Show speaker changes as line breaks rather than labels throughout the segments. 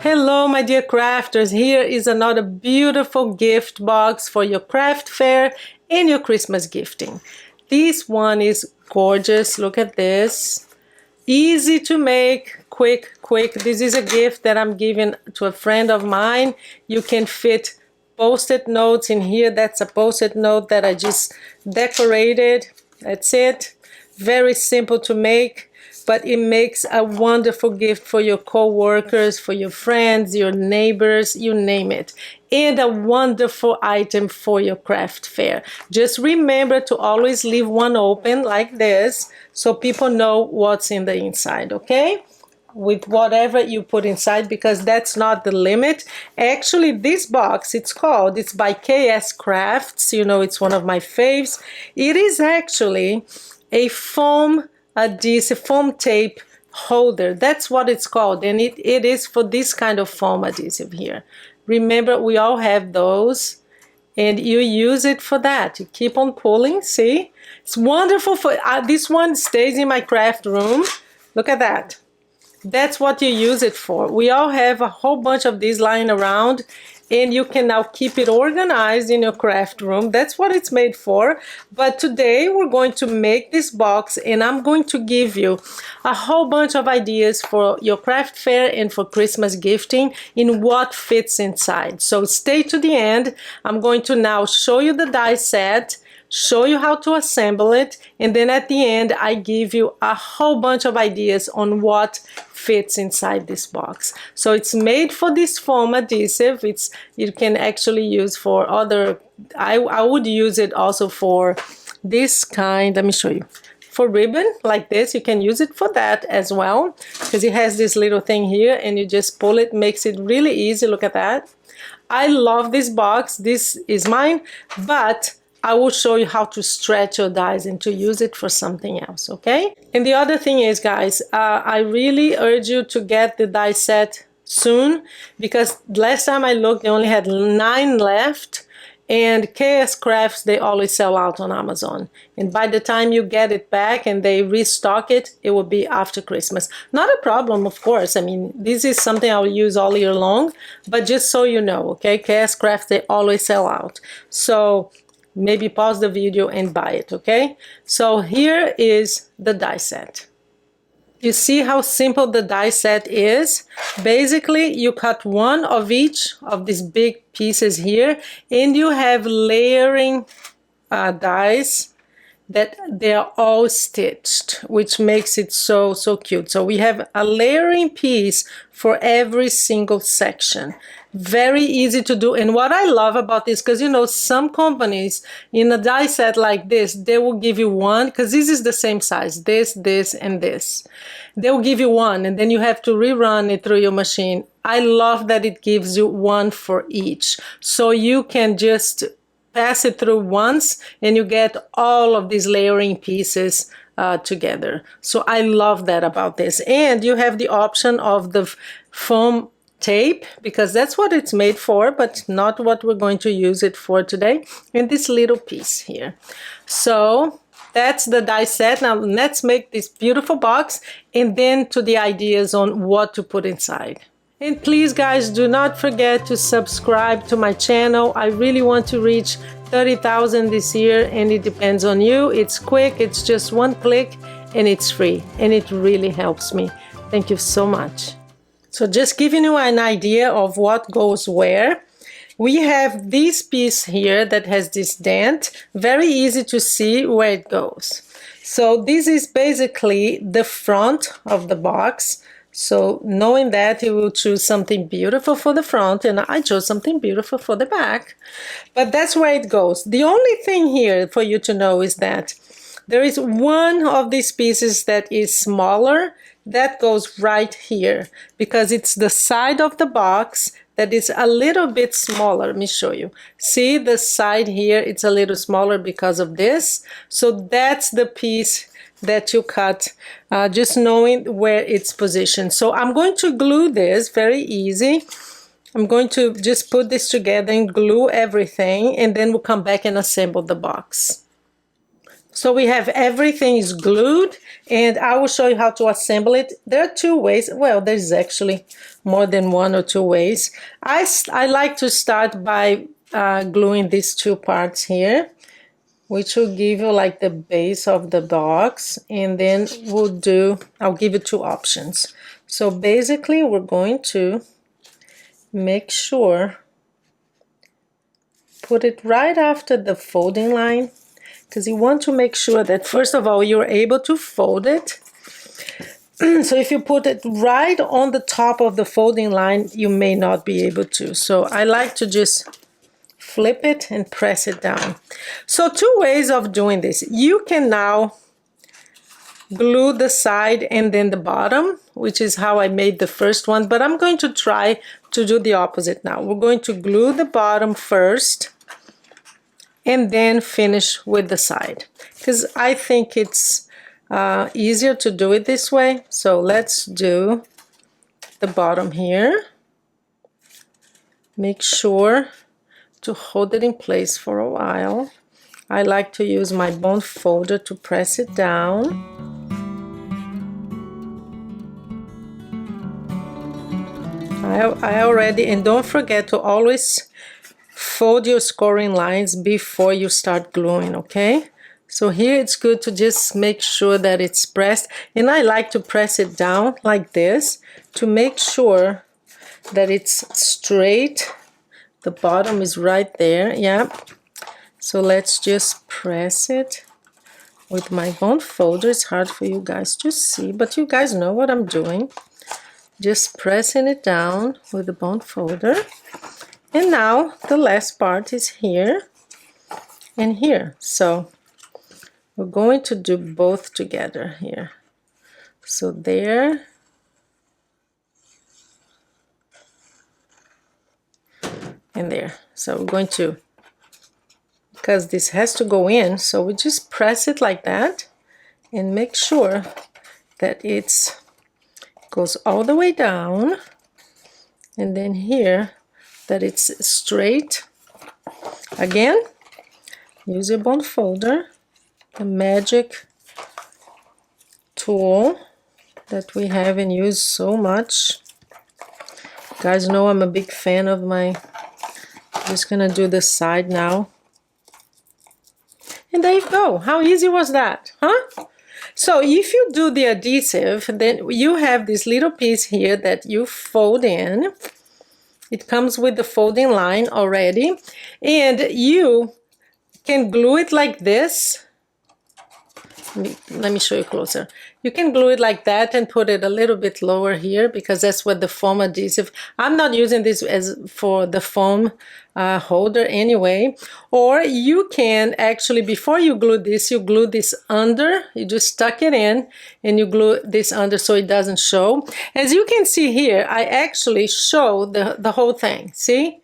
Hello my dear crafters, here is another beautiful gift box for your craft fair and your Christmas gifting. This one is gorgeous, look at this. Easy to make, quick. This is a gift that I'm giving to a friend of mine. You can fit post-it notes in here. That's a post-it note that I just decorated. That's it. Very simple to make. But it makes a wonderful gift for your co-workers, for your friends, your neighbors, you name it. And a wonderful item for your craft fair. Just remember to always leave one open like this so people know what's in the inside, okay? With whatever you put inside, because that's not the limit. Actually, this box, it's by KSCraft. You know, it's one of my faves. It is actually a foam adhesive, foam tape holder. That's what it's called, and it is for this kind of foam adhesive here. Remember, we all have those, and you use it for that. You keep on pulling, see? It's wonderful for, this one stays in my craft room. Look at that. That's what you use it for. We all have a whole bunch of these lying around, and you can now keep it organized in your craft room. That's what it's made for. But today we're going to make this box, and I'm going to give you a whole bunch of ideas for your craft fair and for Christmas gifting in what fits inside. So stay to the end. I'm going to now show you the die set, show you how to assemble it, and then at the end I give you a whole bunch of ideas on what fits inside this box. So it's made for this foam adhesive. You can actually use for other, I would use it also for this kind, let me show you, for ribbon like this. You can use it for that as well, because it has this little thing here and you just pull it, makes it really easy. Look at that. I love this box. This is mine, but I will show you how to stretch your dies and to use it for something else, okay? And the other thing is, guys, I really urge you to get the die set soon, because last time I looked, they only had 9 left, and KSCrafts, they always sell out on Amazon. And by the time you get it back and they restock it, it will be after Christmas. Not a problem, of course. I mean, this is something I'll use all year long, but just so you know, okay? KSCrafts, they always sell out. So maybe pause the video and buy it, okay? So here is the die set. You see how simple the die set is? Basically, you cut one of each of these big pieces here, and you have layering dies that they are all stitched, which makes it so cute. So we have a layering piece for every single section. Very easy to do. And what I love about this, because you know, some companies in a die set like this, they will give you one, because this is the same size, this, and this. They will give you one, and then you have to rerun it through your machine. I love that it gives you one for each. So you can just pass it through once and you get all of these layering pieces together. So I love that about this. And you have the option of the foam tape, because that's what it's made for, but not what we're going to use it for today. And this little piece here. So that's the die set. Now let's make this beautiful box, and then to the ideas on what to put inside. And please guys, do not forget to subscribe to my channel. I really want to reach 30,000 this year, and it depends on you. It's quick, it's just one click, and it's free, and it really helps me. Thank you so much. So just giving you an idea of what goes where. We have this piece here that has this dent. Very easy to see where it goes. So this is basically the front of the box. So knowing that, you will choose something beautiful for the front, and I chose something beautiful for the back. But that's where it goes. The only thing here for you to know is that there is one of these pieces that is smaller. That goes right here, because it's the side of the box that is a little bit smaller. Let me show you. See the side here, it's a little smaller because of this. So that's the piece that you cut, just knowing where it's positioned. So I'm going to glue this, very easy. I'm going to just put this together and glue everything, and then we'll come back and assemble the box. So we have everything is glued, and I will show you how to assemble it. There are two ways. Well, there's actually more than one or two ways. I like to start by gluing these two parts here, which will give you like the base of the box, and then I'll give you two options. So basically we're going to make sure, put it right after the folding line, because you want to make sure that first of all you're able to fold it. So if you put it right on the top of the folding line, you may not be able to. So I like to just flip it and press it down. So two ways of doing this. You can now glue the side and then the bottom, which is how I made the first one, but I'm going to try to do the opposite now. We're going to glue the bottom first and then finish with the side, because I think it's easier to do it this way. So let's do the bottom here. Make sure to hold it in place for a while. I like to use my bond folder to press it down. I already, and don't forget to always fold your scoring lines before you start gluing, okay? So here it's good to just make sure that it's pressed, and I like to press it down like this to make sure that it's straight. The bottom is right there, yeah. So let's just press it with my bond folder. It's hard for you guys to see, but you guys know what I'm doing. Just pressing it down with the bond folder. And now the last part is here and here. So we're going to do both together here. So there. And there. So we're going to, because this has to go in, so we just press it like that and make sure that it's goes all the way down, and then here that it's straight. Again, use your bond folder, the magic tool that we have and use so much. You guys know I'm a big fan of my, just gonna do the side now. And there you go. How easy was that, huh? So if you do the adhesive, then you have this little piece here that you fold in. It comes with the folding line already, and you can glue it like this. Let me show you closer. You can glue it like that and put it a little bit lower here, because that's what the foam adhesive. I'm not using this as for the foam holder anyway. Or you can actually, before you glue this under. You just tuck it in and you glue this under so it doesn't show. As you can see here, I actually show the whole thing. See?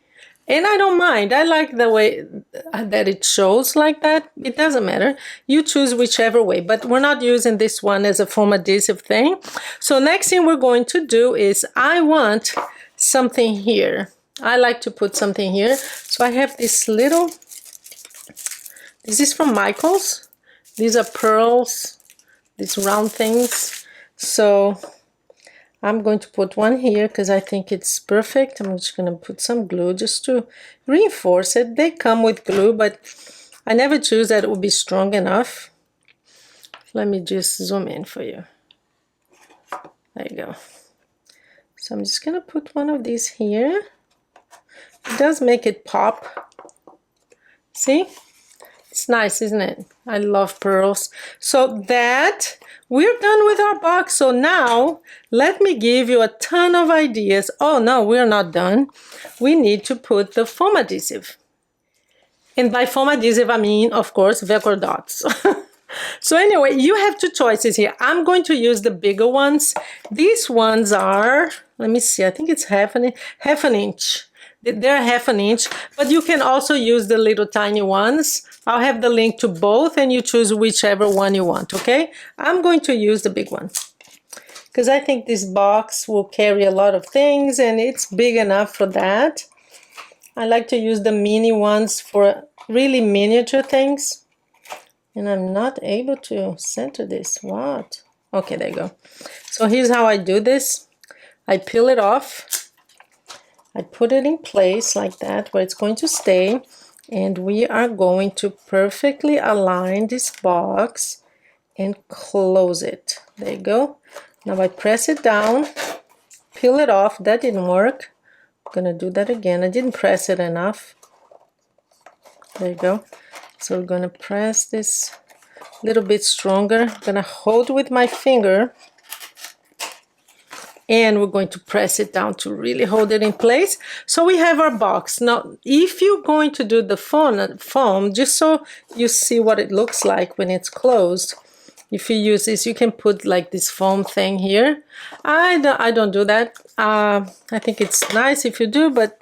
And I don't mind. I like the way that it shows like that. It doesn't matter. You choose whichever way, but we're not using this one as a foam adhesive thing. So next thing we're going to do is I want something here. I like to put something here. So I have this little, this is from Michaels. These are pearls, these round things. So I'm going to put one here because I think it's perfect. I'm just going to put some glue just to reinforce it. They come with glue, but I never choose that it will be strong enough. Let me just zoom in for you. There you go. So I'm just going to put one of these here. It does make it pop. See? It's nice, isn't it? I love pearls. So that, we're done with our box. So now let me give you a ton of ideas. Oh no, we're not done. We need to put the foam adhesive. And by foam adhesive, I mean, of course, Velcro dots. So anyway, you have two choices here. I'm going to use the bigger ones. These ones are, let me see, I think it's half an inch. They're half an inch, but you can also use the little tiny ones. I'll have the link to both and you choose whichever one you want, okay? I'm going to use the big one because I think this box will carry a lot of things and it's big enough for that. I like to use the mini ones for really miniature things. And I'm not able to center this. What? Okay, there you go. So here's how I do this. I peel it off. I put it in place like that where it's going to stay. And we are going to perfectly align this box and close it. There you go. Now I press it down, peel it off. That didn't work. I'm gonna do that again. I didn't press it enough. There you go. So we're gonna press this a little bit stronger. I'm gonna hold with my finger and we're going to press it down to really hold it in place. So we have our box. Now, if you're going to do the foam, just so you see what it looks like when it's closed, if you use this, you can put like this foam thing here. I don't do that. I think it's nice if you do, but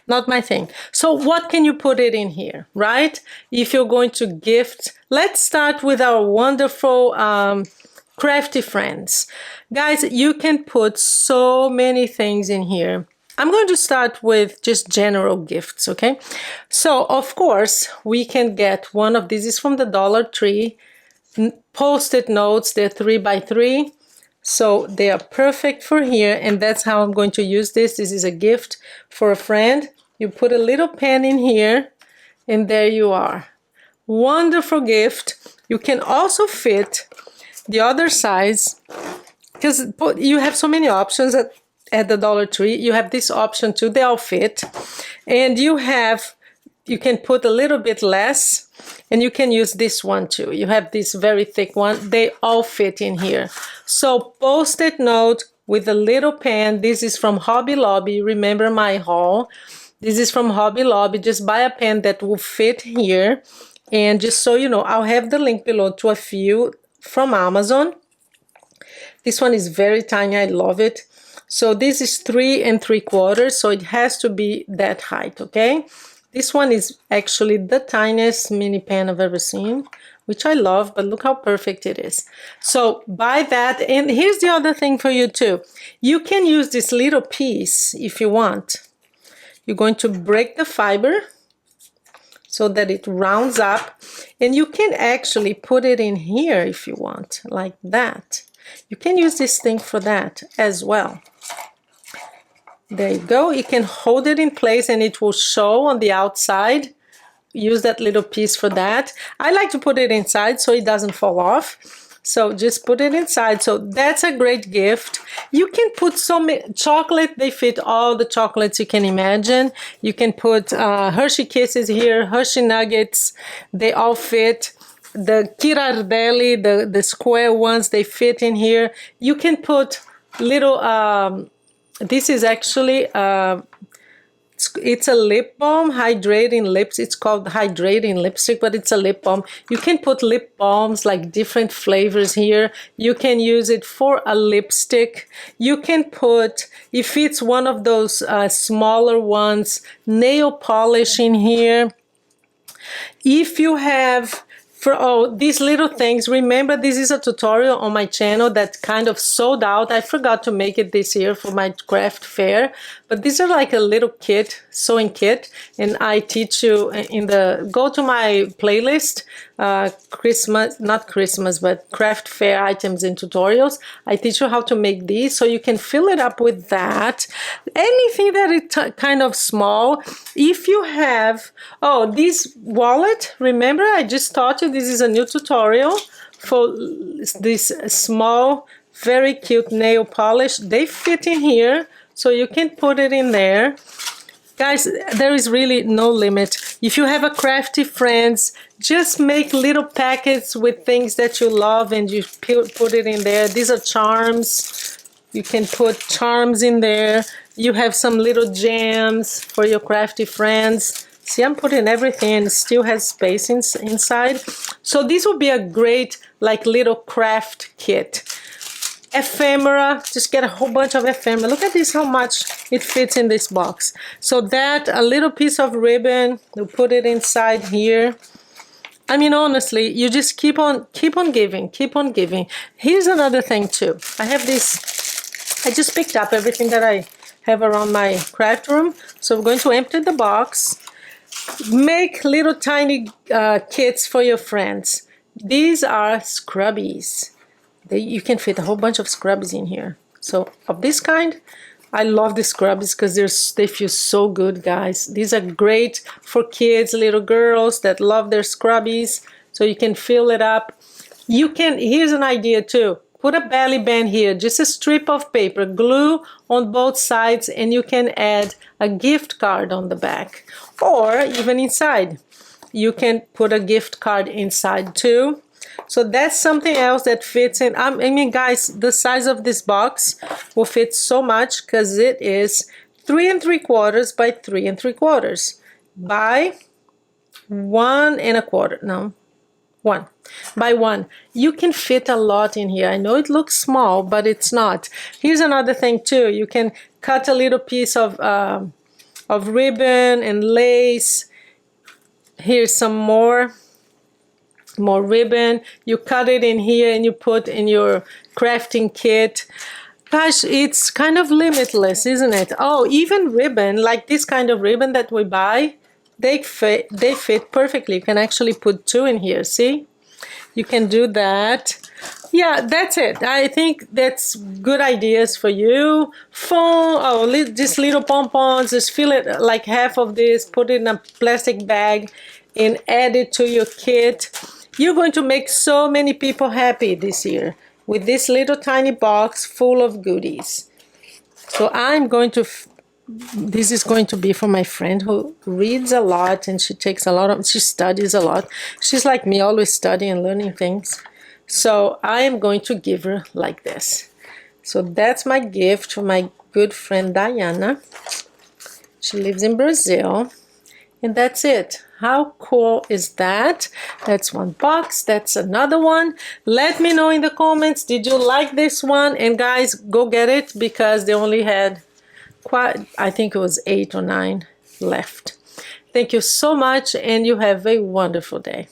not my thing. So what can you put it in here, right? If you're going to gift, let's start with our wonderful crafty friends. Guys, you can put so many things in here. I'm going to start with just general gifts, okay? So, of course, we can get one of these. Is from the Dollar Tree. Post-it notes, they're 3x3. So they are perfect for here, and that's how I'm going to use this. This is a gift for a friend. You put a little pen in here, and there you are. Wonderful gift. You can also fit the other size, because you have so many options at the Dollar Tree. You have this option too, they all fit. And you can put a little bit less, and you can use this one too. You have this very thick one, they all fit in here. So post-it note with a little pen. This is from Hobby Lobby, remember my haul. This is from Hobby Lobby. Just buy a pen that will fit here. And just so you know, I'll have the link below to a few from Amazon. This one is very tiny, I love it. So this is 3 3/4, so it has to be that height, okay? This one is actually the tiniest mini pen I've ever seen, which I love, but look how perfect it is. So buy that, and here's the other thing for you too. You can use this little piece if you want. You're going to break the fiber so that it rounds up, and you can actually put it in here if you want, like that. You can use this thing for that as well. There you go. You can hold it in place and it will show on the outside. Use that little piece for that. I like to put it inside so it doesn't fall off. So just put it inside. So that's a great gift. You can put some chocolate. They fit all the chocolates you can imagine. You can put Hershey Kisses here, Hershey Nuggets. They all fit. The Ghirardelli, the square ones, they fit in here. You can put little, this is actually, it's a lip balm, hydrating lips. It's called hydrating lipstick, but it's a lip balm. You can put lip balms, like different flavors here. You can use it for a lipstick. You can put, if it's one of those smaller ones, nail polish in here. If you have, for these little things, remember this is a tutorial on my channel that kind of sold out. I forgot to make it this year for my craft fair, but these are like a little kit, sewing kit, and I teach you in the, go to my playlist, Christmas, not Christmas, but craft fair items and tutorials. I teach you how to make these, so you can fill it up with that. Anything that is kind of small. If you have, this wallet, remember I just taught you, this is a new tutorial for this small, very cute nail polish. They fit in here, so you can put it in there. Guys, there is really no limit. If you have a crafty friends, just make little packets with things that you love and you put it in there. These are charms. You can put charms in there. You have some little gems for your crafty friends. See, I'm putting everything and it still has space inside. So this will be a great, like, little craft kit. Ephemera, just get a whole bunch of ephemera. Look at this, how much it fits in this box. So that, a little piece of ribbon, we'll put it inside here. I mean, honestly, you just keep on giving, keep on giving. Here's another thing too. I have this, I just picked up everything that I have around my craft room. So we're going to empty the box. Make little tiny kits for your friends. These are scrubbies. You can fit a whole bunch of scrubbies in here. So of this kind, I love the scrubbies because they feel so good, guys. These are great for kids, little girls that love their scrubbies. So you can fill it up. Here's an idea too. Put a belly band here, just a strip of paper, glue on both sides, and you can add a gift card on the back, or even inside. You can put a gift card inside too. So that's something else that fits in. I mean, guys, the size of this box will fit so much because it is 3 3/4 by 3 3/4 by 1 1/4. No, 1 by 1. You can fit a lot in here. I know it looks small, but it's not. Here's another thing too. You can cut a little piece of ribbon and lace. Here's some more ribbon. You cut it in here and you put in your crafting kit. Gosh, it's kind of limitless, isn't it? Oh, even ribbon, like this kind of ribbon that we buy, they fit perfectly. You can actually put 2 in here, see? You can do that. Yeah, that's it. I think that's good ideas for you. Foam, just little pompons, just fill it like half of this, put it in a plastic bag and add it to your kit. You're going to make so many people happy this year with this little tiny box full of goodies. So this is going to be for my friend who reads a lot and she studies a lot. She's like me, always studying and learning things. So I am going to give her like this. So that's my gift for my good friend Diana. She lives in Brazil. And that's it. How cool is that? That's one box. That's another one. Let me know in the comments, did you like this one? And guys, go get it because they only had I think it was 8 or 9 left. Thank you so much and you have a wonderful day.